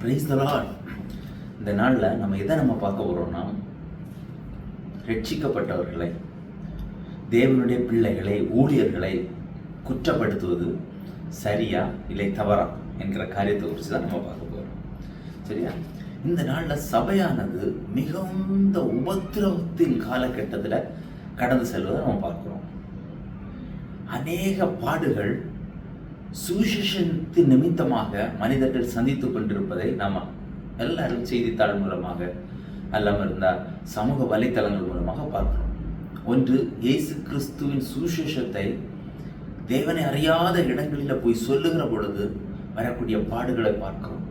Praise the Lord. இந்த நாளில் நம்ம பார்க்க போகிறோம்னா, ரட்சிக்கப்பட்டவர்களை, தேவனுடைய பிள்ளைகளை, ஊழியர்களை குற்றப்படுத்துவது சரியா இல்லை தவறா என்கிற காரியத்தை குறித்து தான் நம்ம பார்க்க போகிறோம். சரியா? இந்த நாளில் சபையானது மிகுந்த உபத்திரவத்தின் காலகட்டத்தில் கடந்து செல்வதை நம்ம பார்க்கிறோம். அநேக பாடுகள் சுவிசேஷத்தின் நிமித்தமாக மனிதர்கள் சந்தித்துக் கொண்டிருப்பதை நாம் எல்லாரும் செய்தித்தாள் மூலமாக அல்லாமல் இருந்தால் சமூக வலைத்தளங்கள் மூலமாக பார்க்கிறோம். ஒன்று, இயேசு கிறிஸ்துவின் சுவிசேஷத்தை தேவனை அறியாத இடங்களில் போய் சொல்லுகிற பொழுது வரக்கூடிய பாடுகளை பார்க்கிறோம்.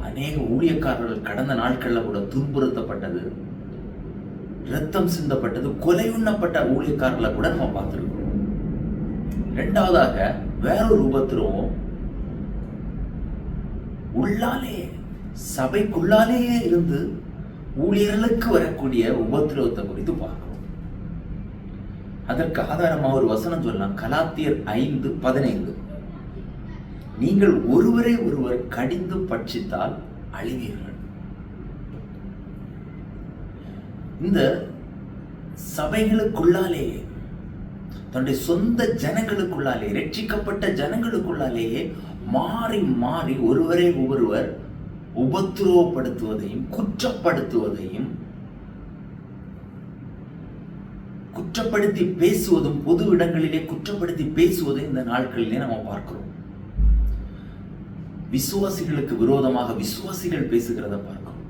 அநேக ஊழியக்காரர்கள் கடந்த நாட்களில் கூட துன்புறுத்தப்பட்டது, இரத்தம் சிந்தப்பட்டது, கொலை உண்ணப்பட்ட ஊழியக்காரர்களை கூட நம்ம பார்த்துருக்கோம். இரண்டாவதாக வேறொரு உபத்திரவம் உள்ளாலே, சபைக்குள்ளாலேயே இருந்து ஊழியர்களுக்கு வரக்கூடிய உபத்திரவத்தை குறித்து பார்க்கிறோம். அதற்கு ஆதாரமாக ஒரு வசனம் சொல்லலாம். கலாத்தியர் 5:15, நீங்கள் ஒருவரை ஒருவர் கடிந்து பட்சித்தால் அழிவீர்கள். இந்த சபைகளுக்குள்ளாலேயே, தன்னுடைய சொந்த ஜனங்களுக்குள்ளாலே, ரட்சிக்கப்பட்ட ஜனங்களுக்குள்ளாலேயே மாறி மாறி ஒருவரை ஒருவர் உபத்திரவப்படுத்துவதையும் குற்றப்படுத்துவதையும் குற்றப்படுத்தி பேசுவதும், பொது இடங்களிலே குற்றப்படுத்தி பேசுவதும் இந்த நாட்களிலே நம்ம பார்க்கிறோம். விசுவாசிகளுக்கு விரோதமாக விசுவாசிகள் பேசுகிறத பார்க்கிறோம்.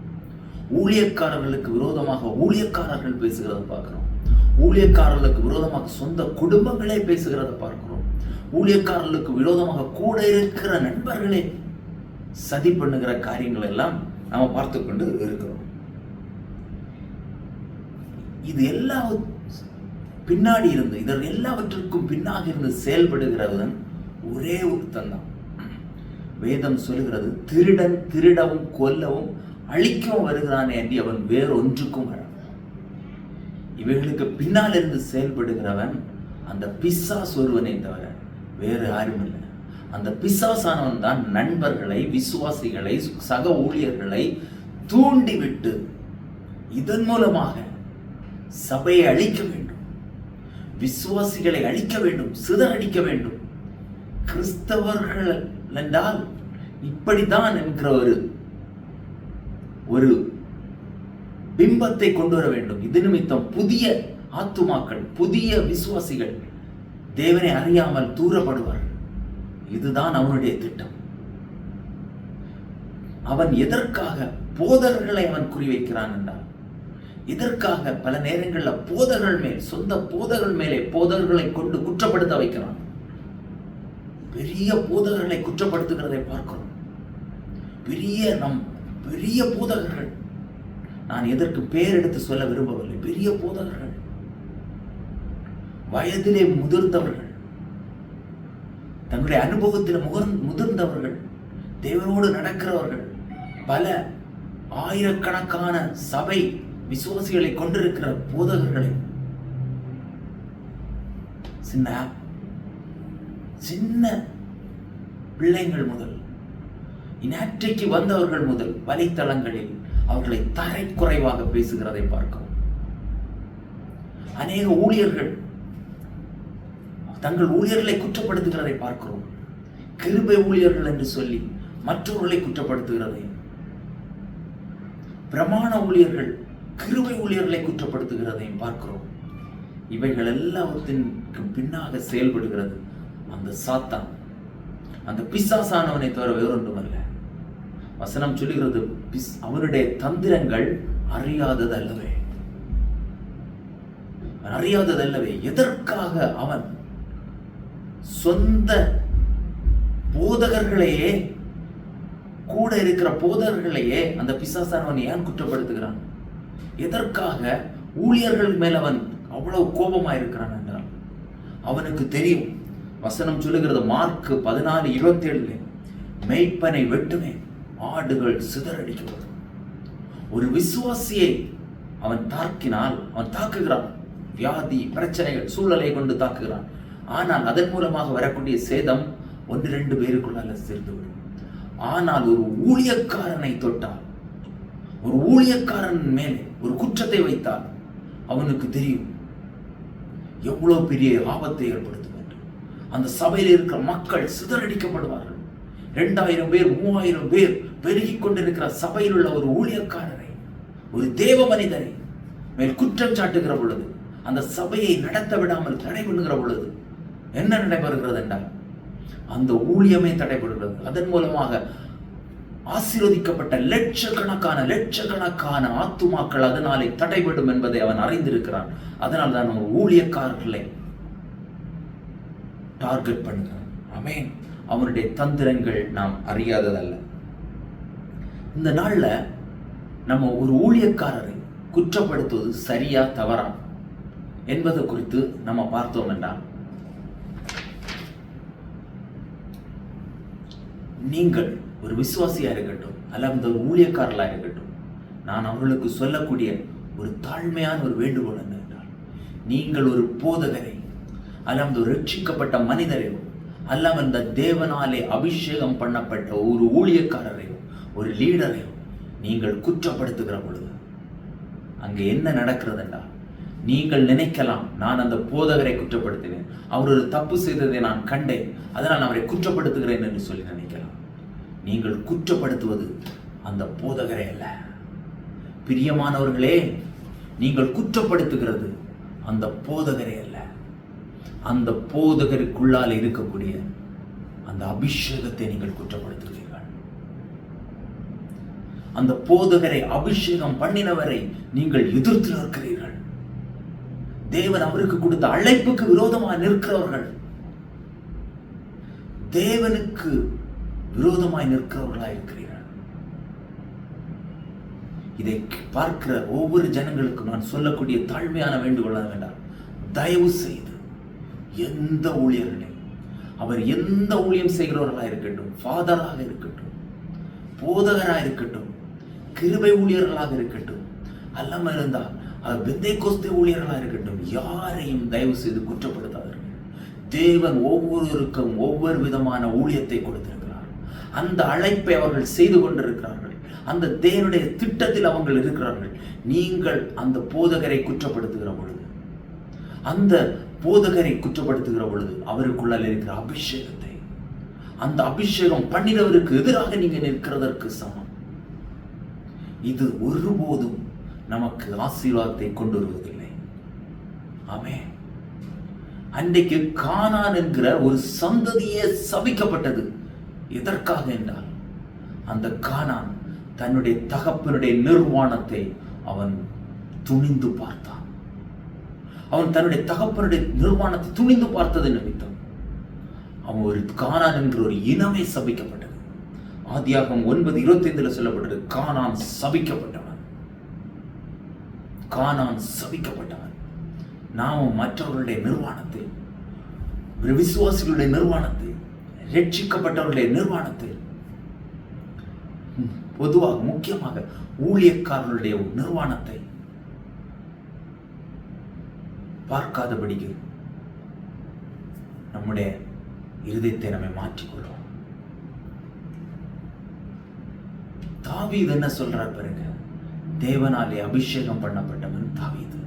ஊழியக்காரர்களுக்கு விரோதமாக ஊழியக்காரர்கள் பேசுகிறத பார்க்கிறோம். ஊழியக்காரர்களுக்கு விரோதமாக சொந்த குடும்பங்களே பேசுகிறத பார்க்கிறோம். ஊழியக்காரர்களுக்கு விரோதமாக கூட இருக்கிற நண்பர்களே சதி பண்ணுகிற காரியங்கள் எல்லாம் நாம பார்த்து கொண்டு இருக்கிறோம். இது எல்லாம் பின்னாடி இருந்து, இதன் எல்லாவற்றிற்கும் பின்னாக இருந்து செயல்படுகிறவன் ஒரே ஒருத்தன் தான். வேதம் சொல்லுகிறது, திருடன் திருடவும் கொல்லவும் அழிக்கவும் வருகிறானே என்று அவன் வேறொன்றுக்கும் வர. இவைகளுக்கு பின்னால் இருந்து செயல்படுகிறவன் அந்த பிசாசு ஒருவனை தவிர வேறு யாரும் இல்லை. அந்த பிசாசானவன் தான் நண்பர்களை, விசுவாசிகளை, சக ஊழியர்களை தூண்டிவிட்டு இதன் மூலமாக சபையை அழிக்க வேண்டும், விசுவாசிகளை அழிக்க வேண்டும், சிதறடிக்க வேண்டும். கிறிஸ்தவர்கள் என்றால் இப்படித்தான் என்கிற ஒரு பிம்பத்தை கொண்டு வர வேண்டும். இது நிமித்தம் புதிய ஆத்துமாக்கள், புதிய விசுவாசிகள் தேவனை அறியாமல் தூரப்படுவார்கள். இதுதான் அவனுடைய திட்டம். அவன் எதற்காக போதகர்களை அவன் குறிவைக்கிறான் என்றால், இதற்காக பல நேரங்களில் போதகர்கள் மேல், சொந்த போதகர்கள் மேலே போதகர்களை கொண்டு குற்றப்படுத்த வைக்கிறான். பெரிய போதகர்களை குற்றப்படுத்துகிறதை பார்க்கிறோம். பெரிய போதகர்கள், நான் எதற்கு பெயர் எடுத்து சொல்ல விரும்பவில்லை, பெரிய போதகர்கள், வயதிலே முதிர்ந்தவர்கள், தங்களுடைய அனுபவத்தில் முதிர்ந்தவர்கள், தேவனோடு நடக்கிறவர்கள், பல ஆயிரக்கணக்கான சபை விசுவாசிகளை கொண்டிருக்கிற போதகர்களை சின்ன பிள்ளைகள் முதல், இனற்றைக்கு வந்தவர்கள் முதல் வலைத்தளங்களில் அவர்களை தரைக்குறைவாக பேசுகிறதை பார்க்கிறோம். அநேக ஊழியர்கள் தங்கள் ஊழியர்களை குற்றப்படுத்துகிறதை பார்க்கிறோம். கிருபை ஊழியர்கள் என்று சொல்லி மற்றவர்களை குற்றப்படுத்துகிறதையும், பிரமாண ஊழியர்கள் கிருபை ஊழியர்களை குற்றப்படுத்துகிறதையும் பார்க்கிறோம். இவைகள் எல்லாவற்றின் பின்னாக செயல்படுகிறது அந்த சாத்தான், அந்த பிசாசானவனை தவிர வேறொன்றுமல்ல. வசனம் சொல்லுகிறது, அவனுடைய தந்திரங்கள் அறியாததல்லவே. எதற்காக அவன் சொந்த போதகர்களையே, கூட இருக்கிற போதகர்களையே அந்த பிசாசானவன் ஏன் குற்றப்படுத்துகிறான்? எதற்காக ஊழியர்கள் மேல் அவன் அவ்வளவு கோபமா இருக்கிறான் என்றால், அவனுக்கு தெரியும். வசனம் சொல்லுகிறது, மார்க் 14:27, மேய்ப்பனை வெட்டுமே, ஆடுகள் சிதறடிக்கப்படும். ஒரு விசுவாசியை அவன் தாக்குகிறான். வியாதி, பிரச்சனைகள், சூழலை கொண்டு தாக்குகிறான். ஆனால் அதன் மூலமாக வரக்கூடிய சேதம் 1-2 பேருக்குள்ளால சேர்ந்துவிடும். ஆனால் ஒரு ஊழியக்காரனை தொட்டால், ஒரு ஊழியக்காரன் மேலே ஒரு குற்றத்தை வைத்தால் அவனுக்கு தெரியும் எவ்வளவு பெரிய ஆபத்தை ஏற்படுத்தும் என்று. அந்த சபையில் இருக்கிற மக்கள் சிதறடிக்கப்படுவார்கள். 2000 பேர் 3000 பேர் பெருகிக் கொண்டிருக்கிற சபையில் உள்ள ஒரு ஊழியக்காரரை, ஒரு தேவ மனிதரை மேல் குற்றம் சாட்டுகிற பொழுது, அந்த சபையை நடத்த விடாமல் தடை பண்ணுகிற பொழுது என்ன நடைபெறுகிறது என்றால் அந்த ஊழியமே தடைபடுகிறது. அதன் மூலமாக ஆசீர்வதிக்கப்பட்ட லட்சக்கணக்கான ஆத்துமாக்கள் அதனாலே தடைபடும் என்பதை அவன் அறிந்திருக்கிறான். அதனால் தான் அவன் ஊழியக்காரர்களை டார்கெட் பண்ணுகிறான். ஆமென். அவனுடைய தந்திரங்கள் நாம் அறியாததல்ல. இந்த நாள்ல நம்ம ஒரு ஊழியக்காரரை குற்றப்படுத்துவது சரியா தவறா என்பது குறித்து நம்ம பார்த்தோம் என்றால், நீங்கள் ஒரு விசுவாசியா இருக்கட்டும் அல்லது ஒரு ஊழியக்காரர்களா இருக்கட்டும், நான் அவர்களுக்கு சொல்லக்கூடிய ஒரு தாழ்மையான ஒரு வேண்டுகோள் என்னென்றால், நீங்கள் ஒரு போதகரை அல்லது ஒரு ரட்சிக்கப்பட்ட மனிதரையோ அல்லது இந்த தேவனாலே அபிஷேகம் பண்ணப்பட்ட ஒரு ஊழியக்காரரையோ ஒரு லீடரையோ நீங்கள் குற்றப்படுத்துகிற பொழுது அங்கே என்ன நடக்கிறது என்றால், நீங்கள் நினைக்கலாம் நான் அந்த போதகரை குற்றப்படுத்தினேன், அவர் ஒரு தப்பு செய்ததை நான் கண்டேன், அதனால் அவரை குற்றப்படுத்துகிறேன் என்று சொல்லி நினைக்கலாம். நீங்கள் குற்றப்படுத்துவது அந்த போதகரை அல்ல. பிரியமானவர்களே, நீங்கள் குற்றப்படுத்துகிறது அந்த போதகரை அல்ல, அந்த போதகருக்குள்ளால் இருக்கக்கூடிய அந்த அபிஷேகத்தை நீங்கள் குற்றப்படுத்துகிறீர்கள். அந்த போதகரை அபிஷேகம் பண்ணினவரை நீங்கள் எதிர்த்து நிற்கிறீர்கள். தேவன் அவருக்கு கொடுத்த அழைப்புக்கு விரோதமாக நிற்கிறவர்கள், தேவனுக்கு விரோதமாய் நிற்கிறவர்களாக இருக்கிறீர்கள். இதை பார்க்கிற ஒவ்வொரு ஜனங்களுக்கும் நான் சொல்லக்கூடிய தாழ்மையான வேண்டுகோள் வேண்டாம், தயவு செய்து எந்த ஊழியர்களே, அவர் எந்த ஊழியம் செய்கிறவர்களாக இருக்கட்டும், ஃபாதராக இருக்கட்டும், போதகராக இருக்கட்டும், கிருபை ஊழியர்களாக இருக்கட்டும், அல்லம இருந்தால் அது பெந்தேகோஸ்தே ஊழியர்களாக இருக்கட்டும், யாரையும் தயவு செய்து குற்றப்படுத்தாதீர்கள். தேவன் ஒவ்வொருவருக்கும் ஒவ்வொரு விதமான ஊழியத்தை கொடுத்திருக்கிறார். அந்த அழைப்பை அவர்கள் செய்து கொண்டிருக்கிறார்கள். அந்த தேவனுடைய திட்டத்தில் அவர்கள் இருக்கிறார்கள். நீங்கள் அந்த போதகரை குற்றப்படுத்துகிற பொழுது, அந்த போதகரை குற்றப்படுத்துகிற பொழுது அவருக்குள்ளால் இருக்கிற அபிஷேகத்தை, அந்த அபிஷேகம் பண்ணினவருக்கு எதிராக நீங்க நிற்கிறதற்கு சமம். இது ஒருபோதும் நமக்கு ஆசீர்வாதத்தை கொண்டு வருவதில்லை. ஆமென். அன்றைக்கு கானான் என்கிற ஒரு சந்ததியே சபிக்கப்பட்டது. எதற்காக என்றால், அந்த கானான் தன்னுடைய தகப்பனுடைய நிர்வாணத்தை அவன் துணிந்து பார்த்தான். அவன் தன்னுடைய தகப்பனுடைய நிர்வாணத்தை துணிந்து பார்த்தது நிமித்தம் அவன் ஒரு கானான் என்கிற ஒரு இனமே சபிக்கப்பட்டது. ஆதியாகமம் 9:25 சொல்லப்பட்டது, கானான் சபிக்கப்பட்டவன். கானான் சபிக்கப்பட்டவன். நாமும் மற்றவர்களுடைய நிர்வாணத்தை, விசுவாசிகளுடைய நிர்வாணத்தை, ரட்சிக்கப்பட்டவர்களுடைய நிர்வாணத்தை, பொதுவாக முக்கியமாக ஊழியக்காரர்களுடைய நிர்வாணத்தை பார்க்காதபடிக்கு நம்முடைய இருதயத்தை நம்மை மாற்றிக்கொள்வோம். தாவீது என்ன சொல்றார் பாருங்க, தேவனாலே அபிஷேகம் பண்ணப்பட்டவன் தாவீது.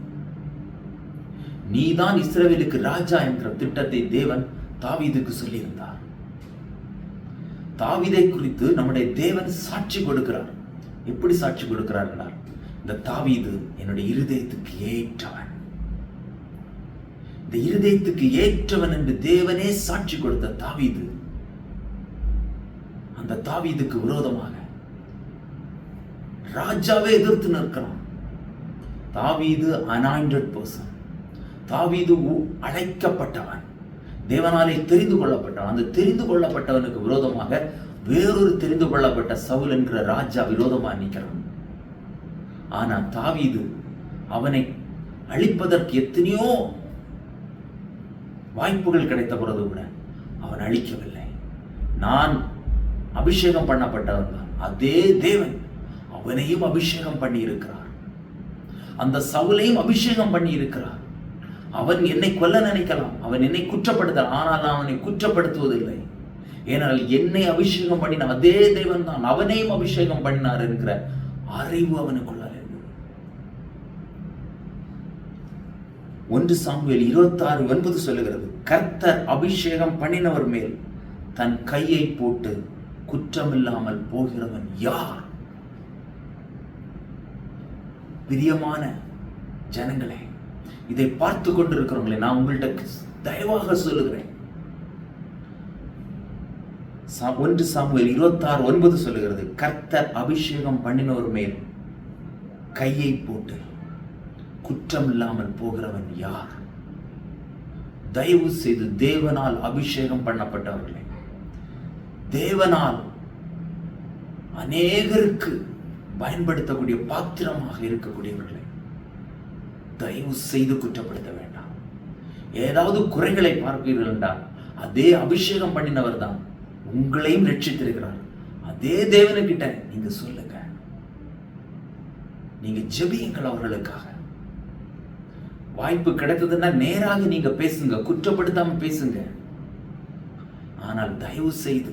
நீதான் இஸ்ரவேலுக்கு ராஜா என்ற திட்டத்தை தேவன் தாவீதுக்கு சொல்லியிருந்தார். தாவீதை குறித்து நம்முடைய தேவன் சாட்சி கொடுக்கிறார். எப்படி சாட்சி கொடுக்கிறார் என்றால், இந்த தாவீது என்னுடைய இருதயத்துக்கு ஏற்றவன், இந்த இருதயத்துக்கு ஏற்றவன் என்று தேவனே சாட்சி கொடுத்த தாவீது, அந்த தாவீதுக்கு விரோதமாக ராஜாவே எதிர்த்து நிற்கிறான். தாவீது அனாயிண்டட் பர்சன், தாவீது அழைக்கப்பட்டவன், தேவனாலே தெரிந்து கொள்ளப்பட்டவன். அந்த தெரிந்து கொள்ளப்பட்டவனுக்கு விரோதமாக வேறொரு தெரிந்து கொள்ளப்பட்ட சவுல் என்கிற ராஜா விரோதமாக நிற்கிறான். ஆனா தாவீது அவனை அழிப்பதற்கு எத்தனையோ வாய்ப்புகள் கிடைத்த பிறகு கூட அவன் அழிக்கவில்லை. நான் அபிஷேகம் பண்ணப்பட்டவன் தான், அதே தேவன் அவனையும் அபிஷேகம் பண்ணி இருக்கிறார், அந்த சவுலையும் அபிஷேகம் பண்ணி இருக்கிறார். அவன் என்னை கொல்ல நினைக்கலாம், அவன் என்னை குற்றப்படுத்தலாம், ஆனால் நான் அவனை குற்றப்படுத்துவதில்லை. ஏனால் என்னை அபிஷேகம் பண்ணின அதே தேவன் தான் அவனையும் அபிஷேகம் பண்ணினார் என்கிற அறிவு அவனுக்குள்ள இருந்தது. 1 சாமுவேல் 26:9 சொல்லுகிறது, கர்த்தர் அபிஷேகம் பண்ணினவர் மேல் தன் கையை போட்டு குற்றமில்லாமல் போகிறவன் யார்? பிரியமான ஜனங்களே, இதை பார்த்து கொண்டிருக்கிறவங்களே, நான் உங்கள்கிட்ட தயவாக சொல்லுகிறேன், 1 சாமுவேல் 26:9 சொல்லுகிறது, கர்த்தர் அபிஷேகம் பண்ணினவர் மேல் கையை போட்டு குற்றம் இல்லாமல் போகிறவன் யார்? தயவு செய்து தேவனால் அபிஷேகம் பண்ணப்பட்டவர்களே, தேவனால் அநேகருக்கு பயன்படுத்தக்கூடிய பாத்திரமாக இருக்கக்கூடியவர்களை தயவு செய்து குற்றப்படுத்த வேண்டாம். ஏதாவது குறைகளை பார்ப்பீர்கள் என்றால் அதே அபிஷேகம் பண்ணினவர் தான் உங்களையும் ரட்சித்திருக்கிறார். அதே தேவனுக்கிட்ட நீங்க சொல்லுங்க, நீங்க ஜெபியுங்கள் அவர்களுக்காக. வாய்ப்பு கிடைத்ததுன்னா நேராக நீங்க பேசுங்க, குற்றப்படுத்தாம பேசுங்க. ஆனால் தயவு செய்து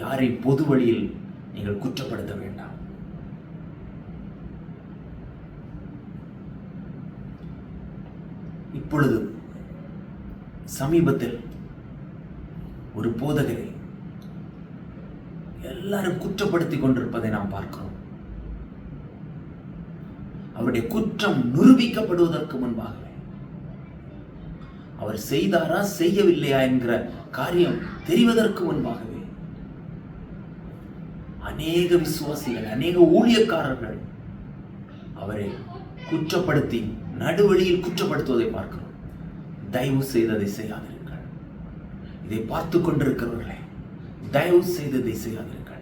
யாரை பொது வழியில் நீங்கள் குற்றப்படுத்த வேண்டாம். இப்பொழுது சமீபத்தில் ஒரு போதகரை எல்லாரும் குற்றப்படுத்திக் கொண்டிருப்பதை நாம் பார்க்கிறோம். அவருடைய குற்றம் நிரூபிக்கப்படுவதற்கு முன்பாகவே அவர் செய்தாரா செய்யவில்லையா என்கிற காரியம் தெரிவதற்கு முன்பாகவே அநேக விசுவாசிகள், அநேக ஊழியக்காரர்கள் அவரை குற்றப்படுத்தி நடுவழியில் குற்றப்படுத்துவதை பார்க்கிறோம். தயவு செய்ததை செய்யாதிருங்கள். இதை பார்த்து கொண்டிருக்கிறவர்களே, தயவு செய்ததை செய்யாதிருங்கள்.